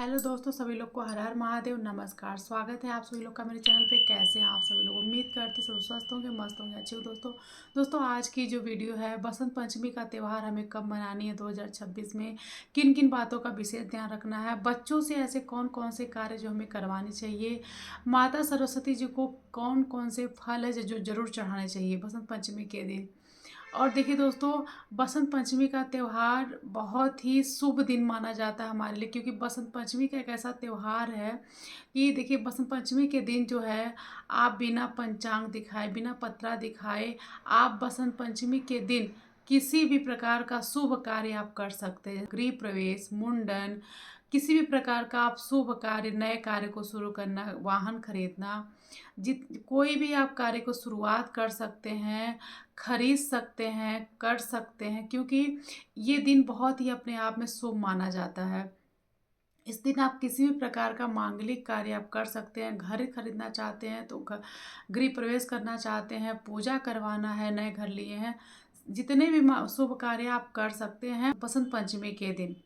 Hello दोस्तों, सभी लोग को हर हर महादेव। नमस्कार, स्वागत है आप सभी लोग का मेरे चैनल पे। कैसे हैं आप सभी लोग? उम्मीद करते सब स्वस्थ होंगे, मस्त होंगे, अच्छे हो। दोस्तों आज की जो वीडियो है, बसंत पंचमी का त्यौहार हमें कब मनानी है 2026 में, किन किन बातों का विशेष ध्यान रखना है, बच्चों से ऐसे कौन कौन से कार्य जो हमें करवाने चाहिए, माता सरस्वती जी को कौन कौन से फल है जो जरूर चढ़ाने चाहिए बसंत पंचमी के दिन। और देखिए दोस्तों, बसंत पंचमी का त्यौहार बहुत ही शुभ दिन माना जाता है हमारे लिए, क्योंकि बसंत पंचमी का एक ऐसा त्यौहार है कि देखिए, बसंत पंचमी के दिन जो है, आप बिना पंचांग दिखाए, बिना पत्रा दिखाए, आप बसंत पंचमी के दिन किसी भी प्रकार का शुभ कार्य आप कर सकते हैं। गृह प्रवेश, मुंडन, किसी भी प्रकार का आप शुभ कार्य, नए कार्य को शुरू करना, वाहन खरीदना, जित कोई भी आप कार्य को शुरुआत कर सकते हैं, खरीद सकते हैं, कर सकते हैं, क्योंकि ये दिन बहुत ही अपने आप में शुभ माना जाता है। इस दिन आप किसी भी प्रकार का मांगलिक कार्य आप कर सकते हैं। घर खरीदना चाहते हैं तो गृह प्रवेश करना चाहते हैं, पूजा करवाना है, नए घर लिए हैं, जितने भी शुभ कार्य आप कर सकते हैं बसंत पंचमी के दिन।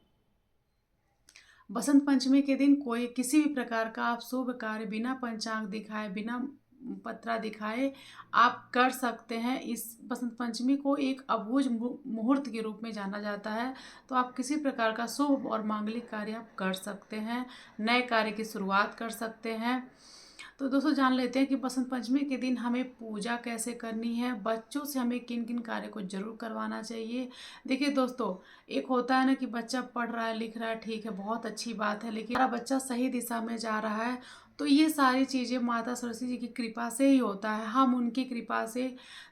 बसंत पंचमी के दिन कोई किसी भी प्रकार का आप शुभ कार्य बिना पंचांग दिखाए, बिना पत्रा दिखाए आप कर सकते हैं। इस बसंत पंचमी को एक अबूझ मुहूर्त के रूप में जाना जाता है। तो आप किसी प्रकार का शुभ और मांगलिक कार्य आप कर सकते हैं, नए कार्य की शुरुआत कर सकते हैं। तो दोस्तों, जान लेते हैं कि बसंत पंचमी के दिन हमें पूजा कैसे करनी है, बच्चों से हमें किन किन कार्य को जरूर करवाना चाहिए। देखिए दोस्तों, एक होता है ना कि बच्चा पढ़ रहा है, लिख रहा है, ठीक है, बहुत अच्छी बात है, लेकिन हमारा बच्चा सही दिशा में जा रहा है तो ये सारी चीज़ें माता सरस्वती जी की कृपा से ही होता है। हम उनकी कृपा से,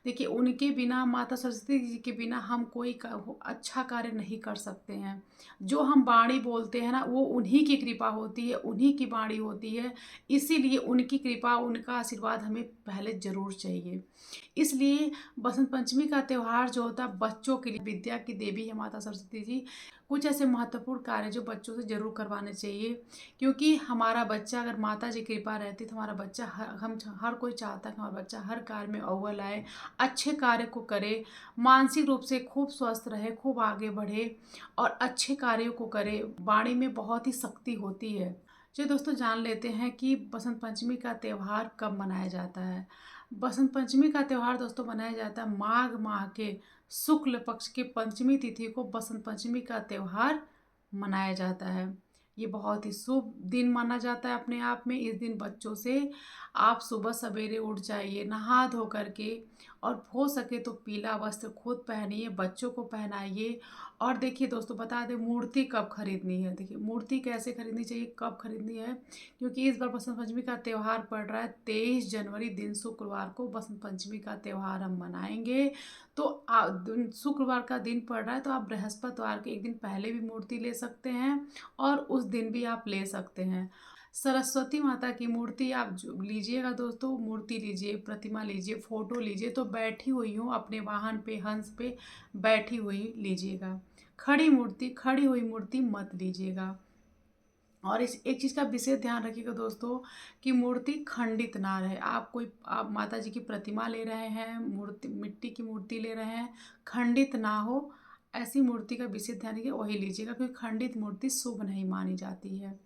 देखिए, उनके बिना, माता सरस्वती जी के बिना हम कोई अच्छा कार्य नहीं कर सकते हैं। जो हम वाणी बोलते हैं ना, वो उन्हीं की कृपा होती है, उन्हीं की वाणी होती है। इसीलिए उनकी कृपा, उनका आशीर्वाद हमें पहले ज़रूर चाहिए। इसलिए बसंत पंचमी का त्यौहार जो होता है बच्चों के लिए, विद्या की देवी है माता सरस्वती जी, कुछ ऐसे महत्वपूर्ण कार्य जो बच्चों से ज़रूर करवाने चाहिए। क्योंकि हमारा बच्चा, अगर माता जी की कृपा रहती तो हमारा बच्चा, हर कोई चाहता है कि हमारा बच्चा हर कार्य में अव्वल आए, अच्छे कार्य को करे, मानसिक रूप से खूब स्वस्थ रहे, खूब आगे बढ़े और अच्छे कार्यों को करे। वाणी में बहुत ही शक्ति होती है। चलिए दोस्तों, जान लेते हैं कि बसंत पंचमी का त्यौहार कब मनाया जाता है। बसंत पंचमी का त्यौहार दोस्तों मनाया जाता है माघ माह के शुक्ल पक्ष की पंचमी तिथि को बसंत पंचमी का त्यौहार मनाया जाता है। ये बहुत ही शुभ दिन माना जाता है अपने आप में। इस दिन बच्चों से आप सुबह सवेरे उठ जाइए, नहा धो करके, और हो सके तो पीला वस्त्र खुद पहनिए, बच्चों को पहनाइए। और देखिए दोस्तों, बता दें मूर्ति कब खरीदनी है। देखिए, मूर्ति कैसे खरीदनी चाहिए, कब खरीदनी है, क्योंकि इस बार बसंत पंचमी का त्यौहार पड़ रहा है 23 जनवरी, दिन शुक्रवार को बसंत पंचमी का त्यौहार हम मनाएंगे। तो शुक्रवार का दिन पड़ रहा है, तो आप बृहस्पतिवार के एक दिन पहले भी मूर्ति ले सकते हैं और उस दिन भी आप ले सकते हैं। सरस्वती माता की मूर्ति आप जो लीजिएगा दोस्तों, मूर्ति लीजिए, प्रतिमा लीजिए, फोटो लीजिए, तो बैठी हुई हो, अपने वाहन पे, हंस पे बैठी हुई लीजिएगा। खड़ी हुई मूर्ति मत लीजिएगा। और इस एक चीज़ का विशेष ध्यान रखिएगा दोस्तों, कि मूर्ति खंडित ना रहे। आप माता जी की प्रतिमा ले रहे हैं, मूर्ति, मिट्टी की मूर्ति ले रहे हैं, खंडित ना हो, ऐसी मूर्ति का विशेष ध्यान रखिए, वही लीजिएगा, क्योंकि खंडित मूर्ति शुभ नहीं मानी जाती है।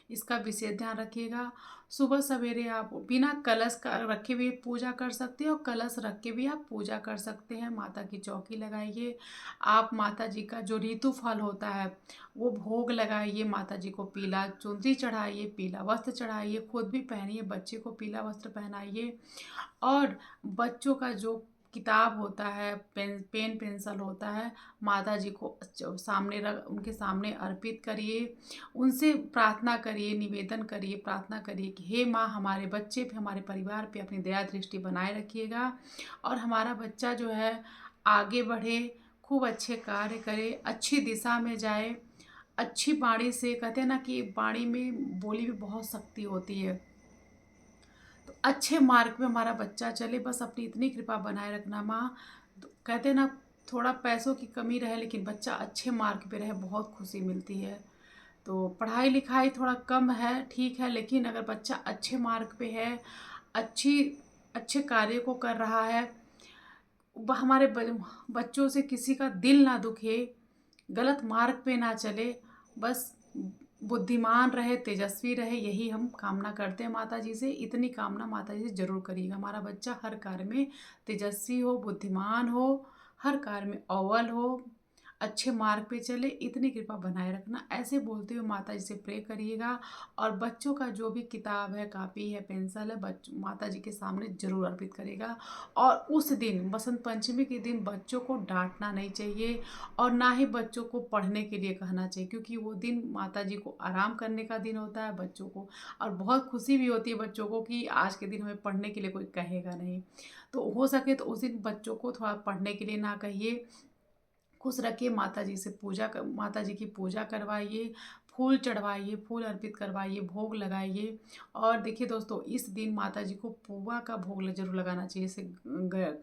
इसका विशेष ध्यान रखिएगा। सुबह सवेरे आप बिना कलश का रखे भी पूजा कर सकते हैं और कलश रख के भी आप पूजा कर सकते हैं। माता की चौकी लगाइए, आप माता जी का जो ऋतु फल होता है वो भोग लगाइए, माता जी को पीला चुनरी चढ़ाइए, पीला वस्त्र चढ़ाइए, खुद भी पहनिए, बच्चे को पीला वस्त्र पहनाइए। और बच्चों का जो किताब होता है, पेन पेंसिल होता है, माता जी को सामने रख, उनके सामने अर्पित करिए, उनसे प्रार्थना करिए, निवेदन करिए, प्रार्थना करिए कि हे माँ, हमारे बच्चे पे, हमारे परिवार पे अपनी दया दृष्टि बनाए रखिएगा और हमारा बच्चा जो है आगे बढ़े, खूब अच्छे कार्य करे, अच्छी दिशा में जाए, अच्छी वाणी से, कहते हैं ना कि वाणी में, बोली में बहुत शक्ति होती है, तो अच्छे मार्ग पे हमारा बच्चा चले, बस अपनी इतनी कृपा बनाए रखना माँ। तो कहते हैं ना, थोड़ा पैसों की कमी रहे लेकिन बच्चा अच्छे मार्ग पे रहे, बहुत खुशी मिलती है। तो पढ़ाई लिखाई थोड़ा कम है, ठीक है, लेकिन अगर बच्चा अच्छे मार्ग पे है, अच्छी अच्छे कार्य को कर रहा है, हमारे बच्चों से किसी का दिल ना दुखे, गलत मार्ग पे ना चले, बस बुद्धिमान रहे, तेजस्वी रहे, यही हम कामना करते हैं माता जी से। इतनी कामना माता जी से ज़रूर करिएगा, हमारा बच्चा हर कार्य में तेजस्वी हो, बुद्धिमान हो, हर कार्य में अव्वल हो, अच्छे मार्ग पे चले, इतनी कृपा बनाए रखना। ऐसे बोलते हुए माता जी से प्रे करिएगा। और बच्चों का जो भी किताब है, कापी है, पेंसिल है, माता जी के सामने ज़रूर अर्पित करेगा। और उस दिन बसंत पंचमी के दिन बच्चों को डांटना नहीं चाहिए और ना ही बच्चों को पढ़ने के लिए कहना चाहिए, क्योंकि वो दिन माता जी को आराम करने का दिन होता है बच्चों को। और बहुत खुशी भी होती है बच्चों को कि आज के दिन हमें पढ़ने के लिए कोई कहेगा नहीं। तो हो सके तो उस दिन बच्चों को थोड़ा पढ़ने के लिए ना कहिए, खुश रखिए। माता जी की पूजा करवाइए, फूल चढ़वाइए, फूल अर्पित करवाइए, भोग लगाइए। और देखिए दोस्तों, इस दिन माता जी को पुआ का भोग ज़रूर लगाना चाहिए, जैसे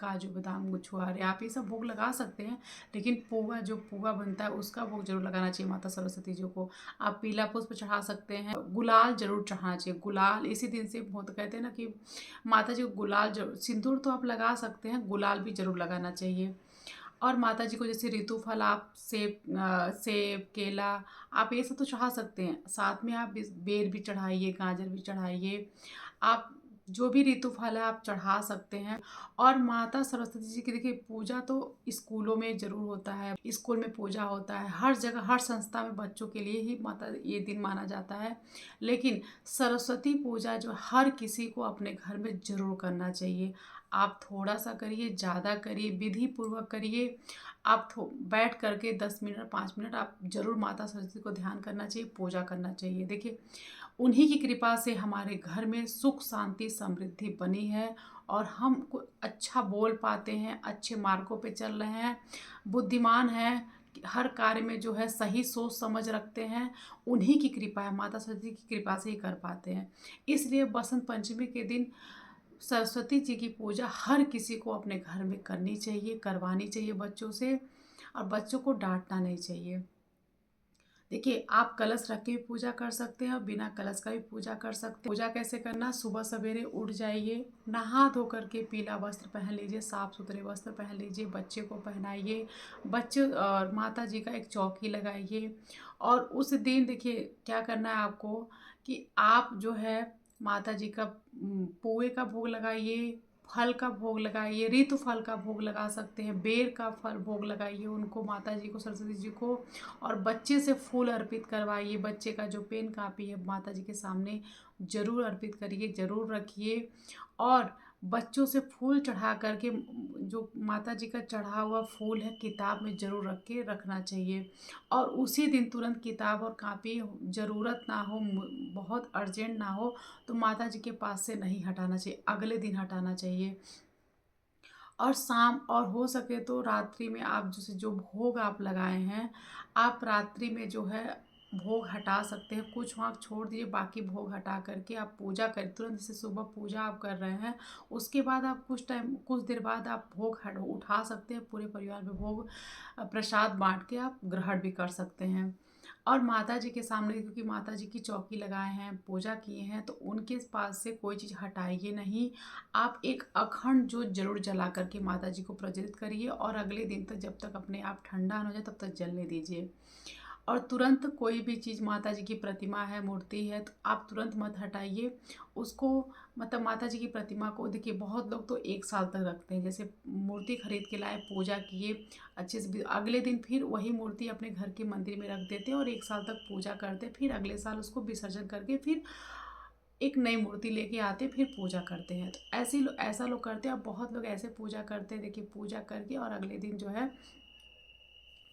काजू बादाम छुआरे आप ये सब भोग लगा सकते हैं, लेकिन पुआ जो पुआ बनता है उसका भोग जरूर लगाना चाहिए माता सरस्वती जी को। आप पीला पुष्प चढ़ा सकते हैं, गुलाल जरूर चढ़ाना चाहिए। गुलाल इसी दिन से बहुत कहते हैं ना कि माता जी को गुलाल जरूर, सिंदूर तो आप लगा सकते हैं, गुलाल भी जरूर लगाना चाहिए। और माता जी को जैसे ऋतु फल आप सेब केला आप ये सब तो चढ़ा सकते हैं, साथ में आप बेर भी चढ़ाइए, गाजर भी चढ़ाइए। आप जो भी ऋतु फल है आप चढ़ा सकते हैं। और माता सरस्वती जी की देखिए पूजा तो स्कूलों में ज़रूर होता है, स्कूल में पूजा होता है, हर जगह हर संस्था में बच्चों के लिए ही माता ये दिन माना जाता है। लेकिन सरस्वती पूजा जो हर किसी को अपने घर में ज़रूर करना चाहिए। आप थोड़ा सा करिए, ज़्यादा करिए, विधि पूर्वक करिए। आप बैठ करके 10 मिनट 5 मिनट आप जरूर माता सरस्वती को ध्यान करना चाहिए, पूजा करना चाहिए। देखिए उन्हीं की कृपा से हमारे घर में सुख शांति समृद्धि बनी है और हम अच्छा बोल पाते हैं, अच्छे मार्गों पे चल रहे हैं, बुद्धिमान हैं, हर कार्य में जो है सही सोच समझ रखते हैं। उन्हीं की कृपा है, माता सरस्वती की कृपा से ही कर पाते हैं। इसलिए बसंत पंचमी के दिन सरस्वती जी की पूजा हर किसी को अपने घर में करनी चाहिए, करवानी चाहिए बच्चों से। और बच्चों को डांटना नहीं चाहिए। देखिए आप कलश रख के भी पूजा कर सकते हैं और बिना कलश का भी पूजा कर सकते हैं। पूजा कैसे करना, सुबह सवेरे उठ जाइए, नहा धो करके पीला वस्त्र पहन लीजिए, साफ सुथरे वस्त्र पहन लीजिए, बच्चे को पहनाइए, बच्चे और माता जी का एक चौकी लगाइए। और उस दिन देखिए क्या करना है आपको कि आप जो है माता जी का पुए का भोग लगाइए, फल का भोग लगाइए, ऋतु फल का भोग लगा सकते हैं, बेर का फल भोग लगाइए उनको, माता जी को, सरस्वती जी को। और बच्चे से फूल अर्पित करवाइए, बच्चे का जो पेन कापी है माता जी के सामने ज़रूर अर्पित करिए, ज़रूर रखिए। और बच्चों से फूल चढ़ा करके जो माता जी का चढ़ा हुआ फूल है किताब में ज़रूर रख के रखना चाहिए। और उसी दिन तुरंत किताब और कापी ज़रूरत ना हो, बहुत अर्जेंट ना हो तो माता जी के पास से नहीं हटाना चाहिए, अगले दिन हटाना चाहिए। और शाम और हो सके तो रात्रि में आप जैसे जो भोग आप लगाए हैं, आप रात्रि में जो है भोग हटा सकते हैं, कुछ वहाँ छोड़ दीजिए, बाकी भोग हटा करके आप पूजा करें। तुरंत जैसे सुबह पूजा आप कर रहे हैं, उसके बाद आप कुछ देर बाद आप भोग उठा सकते हैं, पूरे परिवार में भोग प्रसाद बांट के आप ग्रहण भी कर सकते हैं। और माता जी के सामने, क्योंकि माता जी की चौकी लगाए हैं, पूजा किए हैं, तो उनके पास से कोई चीज़ हटाइए नहीं। आप एक अखंड जोत जरूर जला करके माता जी को प्रज्वलित करिए और अगले दिन तक, जब तक अपने आप ठंडा न हो जाए तब तक जलने दीजिए। और तुरंत कोई भी चीज़, माता जी की प्रतिमा है, मूर्ति है, तो आप तुरंत मत हटाइए उसको। मतलब माता जी की प्रतिमा को देखिए बहुत लोग तो 1 साल तक रखते हैं, जैसे मूर्ति खरीद के लाए, पूजा किए अच्छे से, अगले दिन फिर वही मूर्ति अपने घर के मंदिर में रख देते हैं और 1 साल तक पूजा करते हैं, फिर अगले साल उसको विसर्जन करके फिर एक नई मूर्ति लेके आते, फिर पूजा करते हैं। तो ऐसा लोग करते हैं। अब बहुत लोग ऐसे पूजा करते हैं, देखिए पूजा करके और अगले दिन जो है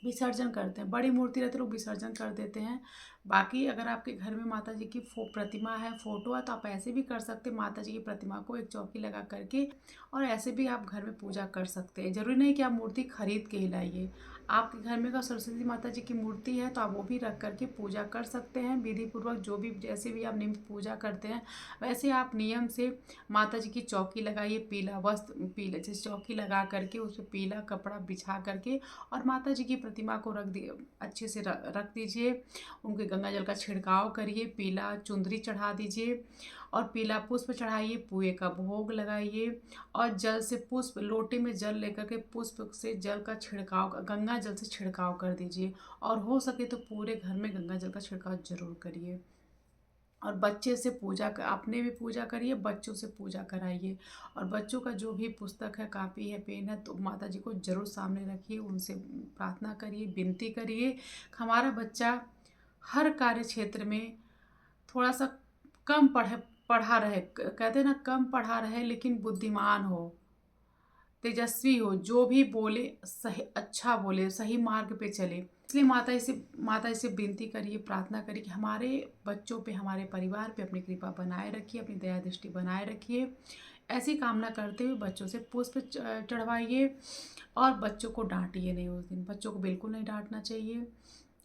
विसर्जन करते हैं, बड़ी मूर्ति रहती है लोग विसर्जन कर देते हैं। बाकी अगर आपके घर में माता जी की प्रतिमा है, फोटो है, तो आप ऐसे भी कर सकते हैं, माता जी की प्रतिमा को एक चौकी लगा करके, और ऐसे भी आप घर में पूजा कर सकते हैं। जरूरी नहीं कि आप मूर्ति खरीद के ही लाइए। आपके घर में अगर सरस्वती माता जी की मूर्ति है तो आप वो भी रख करके पूजा कर सकते हैं विधि पूर्वक, जो भी जैसे भी आप नियम पूजा करते हैं वैसे आप नियम से माता जी की चौकी लगाइए, पीला वस्त्र, पीला जैसे चौकी लगा करके उस पर पीला कपड़ा बिछा करके और माता जी की प्रतिमा को रख दिए, अच्छे से रख दीजिए। उनके गंगा जल का छिड़काव करिए, पीला चुंदरी चढ़ा दीजिए। और पीला पुष्प चढ़ाइए, पुए का भोग लगाइए और जल से पुष्प, लोटे में जल लेकर के पुष्प से जल का छिड़काव, गंगा जल से छिड़काव कर दीजिए। और हो सके तो पूरे घर में गंगा जल का छिड़काव जरूर करिए। और बच्चे से अपने भी पूजा करिए, बच्चों से पूजा कराइए। और बच्चों का जो भी पुस्तक है, कापी है, पेन है, तो माता जी को जरूर सामने रखिए, उनसे प्रार्थना करिए, विनती करिए। हमारा बच्चा हर कार्य क्षेत्र में थोड़ा सा कम पढ़ा रहे, कहते हैं ना, कम पढ़ा रहे लेकिन बुद्धिमान हो, तेजस्वी हो, जो भी बोले सही, अच्छा बोले, सही मार्ग पे चले। इसलिए माता जी से विनती करिए, प्रार्थना करिए कि हमारे बच्चों पे, हमारे परिवार पे अपनी कृपा बनाए रखिए, अपनी दया दृष्टि बनाए रखिए। ऐसी कामना करते हुए बच्चों से पुष्प चढ़वाइए और बच्चों को डांटिए नहीं उस दिन, बच्चों को बिल्कुल नहीं डांटना चाहिए।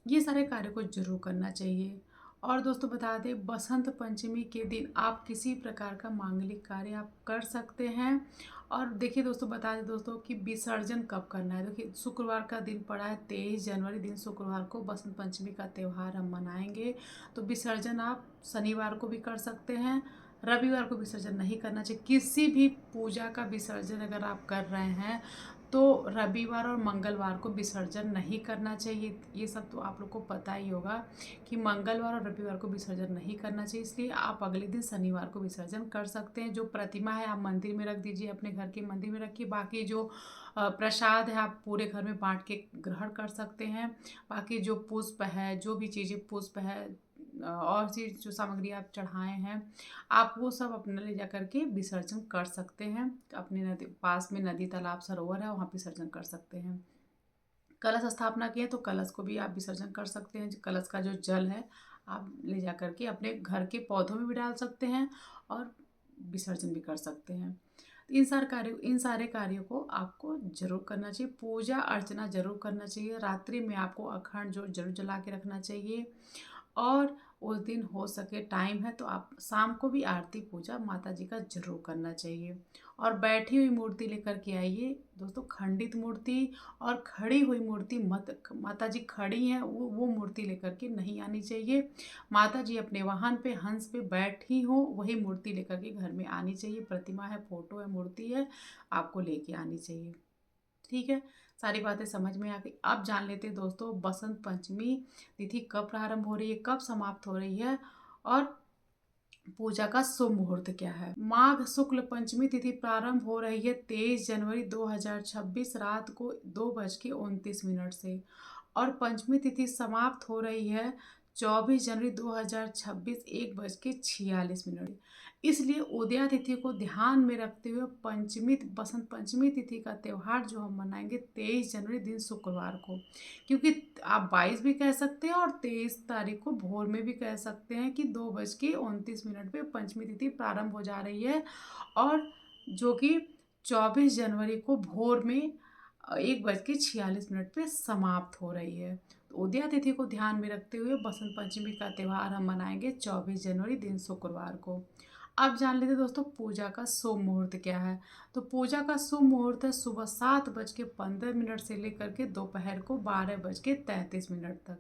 ये सारे कार्य को जरूर करना चाहिए। और दोस्तों बता दें, बसंत पंचमी के दिन आप किसी प्रकार का मांगलिक कार्य आप कर सकते हैं। और देखिए दोस्तों, बता दें दोस्तों कि विसर्जन कब करना है। देखिए, शुक्रवार का दिन पड़ा है, 23 जनवरी दिन शुक्रवार को बसंत पंचमी का त्यौहार हम मनाएंगे। तो विसर्जन आप शनिवार को भी कर सकते हैं, रविवार को विसर्जन नहीं करना चाहिए। किसी भी पूजा का विसर्जन अगर आप कर रहे हैं तो रविवार और मंगलवार को विसर्जन नहीं करना चाहिए। ये सब तो आप लोग को पता ही होगा कि मंगलवार और रविवार को विसर्जन नहीं करना चाहिए। इसलिए आप अगले दिन शनिवार को विसर्जन कर सकते हैं। जो प्रतिमा है आप मंदिर में रख दीजिए, अपने घर के मंदिर में रखिए। बाकी जो प्रसाद है आप पूरे घर में बांट के ग्रहण कर सकते हैं। बाकी जो पुष्प है, जो भी चीज़ें पुष्प है और चीज जो सामग्री आप चढ़ाए हैं, आप वो सब अपने ले जा करके विसर्जन कर सकते हैं। अपने नदी, पास में नदी, तालाब, सरोवर है, वहाँ विसर्जन कर सकते हैं। कलश स्थापना किए तो कलश को भी आप विसर्जन कर सकते हैं। कलश का जो जल है आप ले जा करके अपने घर के पौधों में भी डाल सकते हैं और विसर्जन भी कर सकते हैं। तो इन सारे कार्यों को आपको जरूर करना चाहिए। पूजा अर्चना जरूर करना चाहिए। रात्रि में आपको अखंड जोत जरूर जला के रखना चाहिए। और उस दिन हो सके, टाइम है तो आप शाम को भी आरती पूजा माता जी का जरूर करना चाहिए। और बैठी हुई मूर्ति लेकर के आइए दोस्तों, खंडित मूर्ति और खड़ी हुई मूर्ति मत, माता जी खड़ी हैं वो मूर्ति लेकर के नहीं आनी चाहिए। माता जी अपने वाहन पे, हंस पे बैठी हो, वही मूर्ति लेकर के घर में आनी चाहिए। प्रतिमा है, फोटो है, मूर्ति है, आपको लेके आनी चाहिए। ठीक है, सारी बातें समझ में आ गई। अब जान लेते हैं दोस्तों, बसंत पंचमी तिथि कब प्रारंभ हो रही है, कब समाप्त हो रही है और पूजा का शुभ मुहूर्त क्या है। माघ शुक्ल पंचमी तिथि प्रारंभ हो रही है 23 जनवरी 2026 रात को 2:29 से, और पंचमी तिथि समाप्त हो रही है 24 जनवरी 2026 1:46। इसलिए उदया तिथि को ध्यान में रखते हुए बसंत पंचमी तिथि का त्यौहार जो हम मनाएंगे 23 जनवरी दिन शुक्रवार को, क्योंकि आप 22 भी कह सकते हैं और 23 तारीख को भोर में भी कह सकते हैं कि 2:29 पे पंचमी तिथि प्रारंभ हो जा रही है, और जो कि 24 जनवरी को भोर में 1:46 पे समाप्त हो रही है। तो उदया तिथि को ध्यान में रखते हुए बसंत पंचमी का त्यौहार हम मनाएंगे 24 जनवरी दिन शुक्रवार को। अब जान लेते दोस्तों, पूजा का शुभ मुहूर्त क्या है। तो पूजा का शुभ मुहूर्त है सुबह 7:15 से लेकर के दोपहर को 12:33 तक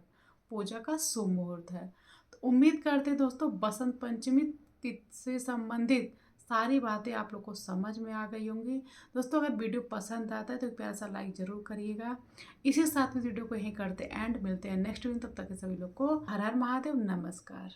पूजा का शुभ मुहूर्त है। तो उम्मीद करते हैं दोस्तों, बसंत पंचमी तिथि से संबंधित सारी बातें आप लोग को समझ में आ गई होंगी। दोस्तों, अगर वीडियो पसंद आता है तो एक प्यारा सा लाइक ज़रूर करिएगा। इसी साथ में वीडियो को यहीं करते एंड, मिलते हैं नेक्स्ट वीडियो। तब तक के सभी लोग को हर हर महादेव, नमस्कार।